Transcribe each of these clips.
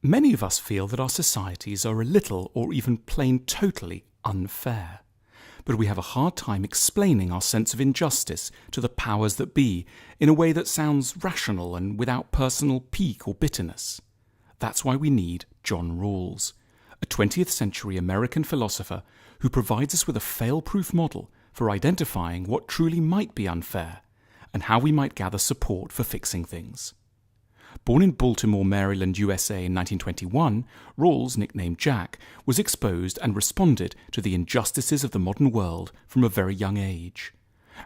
Many of us feel that our societies are a little or even plain totally unfair. But we have a hard time explaining our sense of injustice to the powers that be in a way that sounds rational and without personal pique or bitterness. That's why we need John Rawls, a 20th century American philosopher who provides us with a fail-proof model for identifying what truly might be unfair and how we might gather support for fixing things. Born in Baltimore, Maryland, USA in 1921, Rawls, nicknamed Jack, was exposed and responded to the injustices of the modern world from a very young age.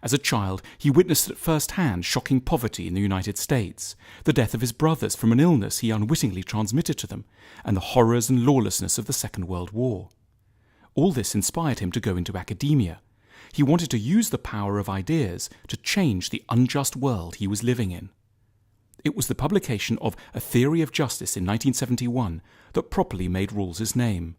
As a child, he witnessed at first hand shocking poverty in the United States, the death of his brothers from an illness he unwittingly transmitted to them, and the horrors and lawlessness of the Second World War. All this inspired him to go into academia. He wanted to use the power of ideas to change the unjust world he was living in. It was the publication of A Theory of Justice in 1971 that properly made Rawls's name.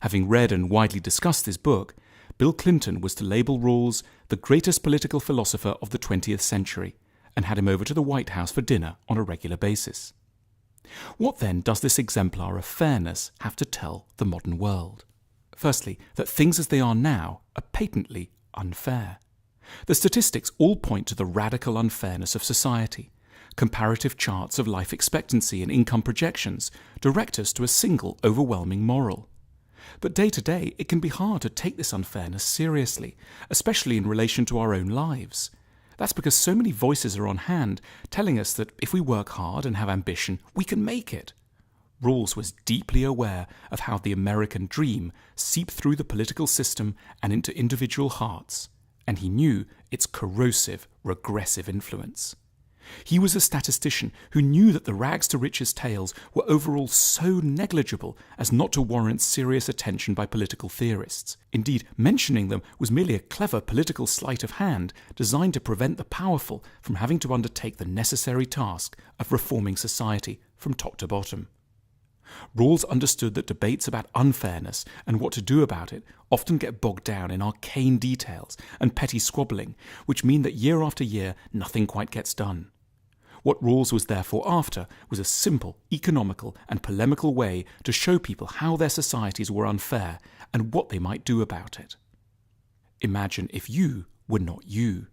Having read and widely discussed this book, Bill Clinton was to label Rawls the greatest political philosopher of the 20th century and had him over to the White House for dinner on a regular basis. What then does this exemplar of fairness have to tell the modern world? Firstly, that things as they are now are patently unfair. The statistics all point to the radical unfairness of society. Comparative charts of life expectancy and income projections direct us to a single overwhelming moral. But day to day, it can be hard to take this unfairness seriously, especially in relation to our own lives. That's because so many voices are on hand telling us that if we work hard and have ambition, we can make it. Rawls was deeply aware of how the American dream seeped through the political system and into individual hearts, and he knew its corrosive, regressive influence. He was a statistician who knew that the rags to riches tales were overall so negligible as not to warrant serious attention by political theorists. Indeed, mentioning them was merely a clever political sleight of hand designed to prevent the powerful from having to undertake the necessary task of reforming society from top to bottom. Rawls understood that debates about unfairness and what to do about it often get bogged down in arcane details and petty squabbling, which mean that year after year nothing quite gets done. What Rawls was therefore after was a simple, economical and polemical way to show people how their societies were unfair and what they might do about it. Imagine if you were not you.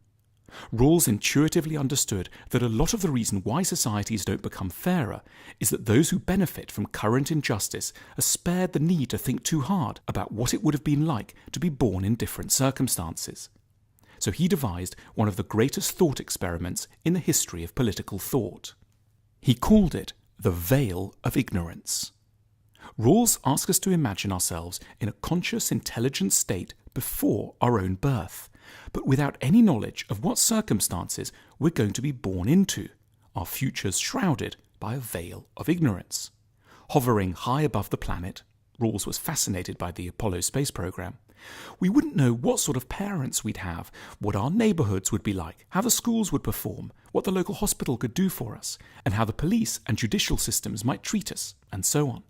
Rawls intuitively understood that a lot of the reason why societies don't become fairer is that those who benefit from current injustice are spared the need to think too hard about what it would have been like to be born in different circumstances. So he devised one of the greatest thought experiments in the history of political thought. He called it the veil of ignorance. Rawls asks us to imagine ourselves in a conscious, intelligent state before our own birth, but without any knowledge of what circumstances we're going to be born into, our futures shrouded by a veil of ignorance. Hovering high above the planet, Rawls was fascinated by the Apollo space program. We wouldn't know what sort of parents we'd have, what our neighbourhoods would be like, how the schools would perform, what the local hospital could do for us, and how the police and judicial systems might treat us, and so on.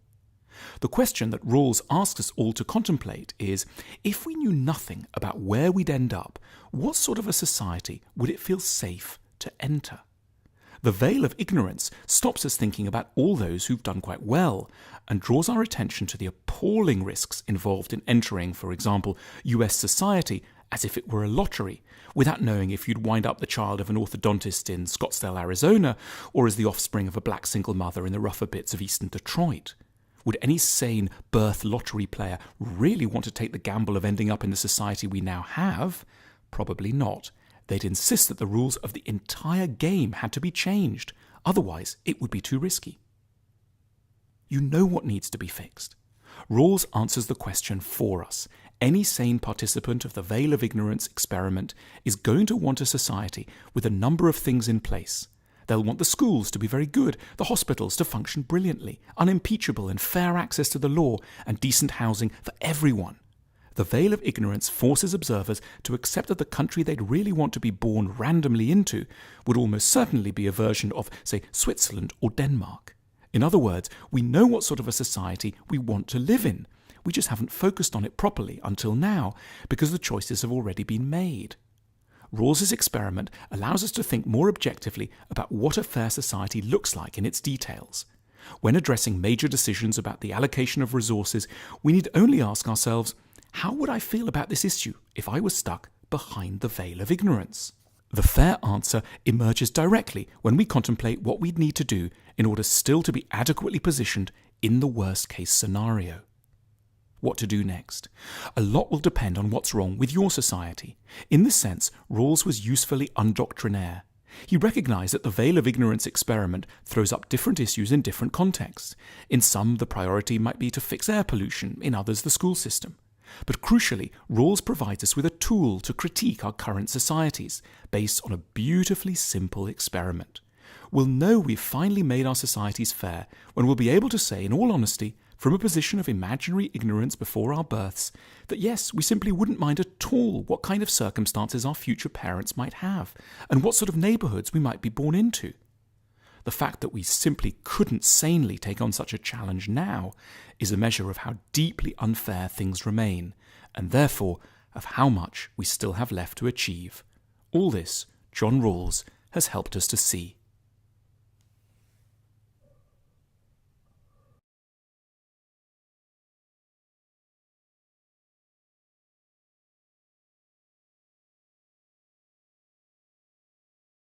The question that Rawls asks us all to contemplate is, if we knew nothing about where we'd end up, what sort of a society would it feel safe to enter? The veil of ignorance stops us thinking about all those who've done quite well and draws our attention to the appalling risks involved in entering, for example, US society as if it were a lottery, without knowing if you'd wind up the child of an orthodontist in Scottsdale, Arizona, or as the offspring of a black single mother in the rougher bits of eastern Detroit. Would any sane birth lottery player really want to take the gamble of ending up in the society we now have? Probably not. They'd insist that the rules of the entire game had to be changed. Otherwise, it would be too risky. You know what needs to be fixed. Rawls answers the question for us. Any sane participant of the Veil of Ignorance experiment is going to want a society with a number of things in place. They'll want the schools to be very good, the hospitals to function brilliantly, unimpeachable and fair access to the law, and decent housing for everyone. The Veil of Ignorance forces observers to accept that the country they'd really want to be born randomly into would almost certainly be a version of, say, Switzerland or Denmark. In other words, we know what sort of a society we want to live in. We just haven't focused on it properly until now because the choices have already been made. Rawls's experiment allows us to think more objectively about what a fair society looks like in its details. When addressing major decisions about the allocation of resources, we need only ask ourselves, how would I feel about this issue if I was stuck behind the veil of ignorance? The fair answer emerges directly when we contemplate what we'd need to do in order still to be adequately positioned in the worst-case scenario. What to do next? A lot will depend on what's wrong with your society. In this sense, Rawls was usefully undoctrinaire. He recognised that the veil of ignorance experiment throws up different issues in different contexts. In some, the priority might be to fix air pollution, in others, the school system. But crucially, Rawls provides us with a tool to critique our current societies, based on a beautifully simple experiment. We'll know we've finally made our societies fair when we'll be able to say, in all honesty, from a position of imaginary ignorance before our births, that yes, we simply wouldn't mind at all what kind of circumstances our future parents might have, and what sort of neighbourhoods we might be born into. The fact that we simply couldn't sanely take on such a challenge now is a measure of how deeply unfair things remain, and therefore of how much we still have left to achieve. All this, John Rawls has helped us to see.